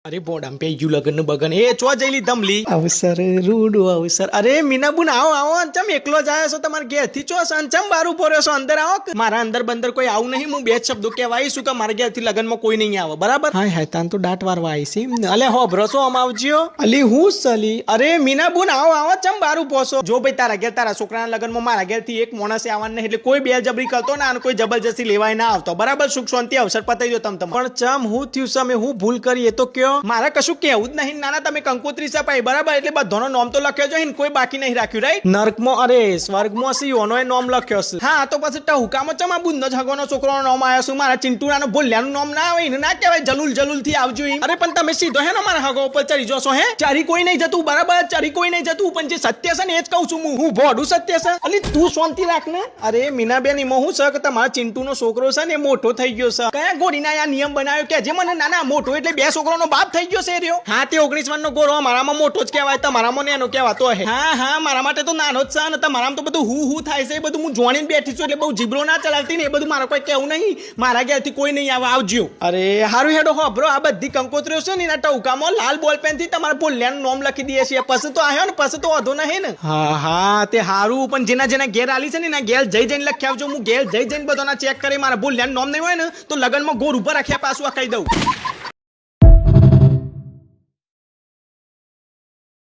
અરે બોડામ પે ગયું લગન બગન એ ચો જઈલી ધમલી અવસર રૂડો અવસર અરે મીનાબુન આવો આવો ચમ એકલો જ આવ્યો છો તમારે ઘેરથી ચો ચમ બારું પોર્યો છો અંદર આવો મારા અંદર બંદર કોઈ આવું નહીં હું બે જ શબ્દો કહેવાય કે મારા ઘેરથી લગનમાં કોઈ નહીં આવે બરાબર હા હા તાન તો દાંત વારવા આવી છે અલે હો ભરોસો આમ આવજો અલી હું સલી અરે મીનાબુન આવો આવો ચમ બારું પોસો જો ભાઈ તારા ઘેર તારા છોકરાના લગનમાં મારા ઘેરથી એક માણસે આવવાનું નહીં એટલે કોઈ બે જબરી કરતો ના અને કોઈ જબરજસ્તી લેવાય ના આવતો બરાબર સુખ શાંતિ અવસર પતાઈ દો તમ પણ ચમ હું થયું છે અમે હું ભૂલ કરી એ તો કયો મારે કશું કેવું જ નહીં નાના તમે કંકોત્રી સપાઈ બરાબર એટલે બધાનો નામ તો લખ્યો છે ને કોઈ બાકી નહીં રાખ્યું રાઈટ નર્કમાં અરે સ્વર્ગમાં સિયોનો એ નામ લખ્યો છે હા તો પછી ટહુકામાં ચમ આ બુંદો જગવાનો છોકરાનો નામ આવ્યો છે મારા ચિંટુરાનો ભોલ્યાનું નામ ના આવે ને ના કહેવાય જલુલ જલુલ થી આવજો અરે પણ તમે સીધો હે ને મારા હગો ઉપર ચડી જશો હે ચારી કોઈ નહીં જતું બરાબર ચારી કોઈ નહીં જતું પણ જે સત્ય છે ને એ જ કહું છું હું ભોડું સત્ય છે અલી તું શાંતિ રાખ ને અરે મીનાબેન એમાં હું છે કે તમારા ચિંટુનો છોકરો છે ને એ મોટો થઈ ગયો છે કયા ગોરીના આ નિયમ બનાવ્યો કે જે મને નાના મોટો એટલે બે છોકરાનો બાપ થઈ ગયો છે રહ્યો હા તે 19 વર્ષનો ગોરો મારામાં મોટો જ કહેવાય તમારામાં ને એનો કહેવાતો હે હા હા મારા માટે તો નાનો જ છે ને તમારામાં તો બધું હું થાય છે એ બધું હું જોણીને બેઠી છું એટલે બહુ જીબરો ના ચલાવતી ને એ બધું મારે કોઈ કહેવું નહીં મારા ઘેરથી કોઈ નહીં આવે આવજો અરે હારું હેડો હો બ્રો આ બધી કંકોત્રીઓ છે ને એના ટવકામાં લાલ બોલ પેન થી તમારા ભોલ્યાનું નામ લખી દઈએ છીએ પછી તો આવ્યો ને પછી તો વાંધો નહીં ને હા હા તે હારું પણ જેના ઘેર આલી છે ને એના ઘેર જઈને લખી આવજો હું ઘેર જઈને બધાના ચેક કરી મારા ભોલ્યાનું નામ નહીં હોય ને તો લગનમાં ગોર ઉપર રાખ્યા પાછું આ કહી દઉં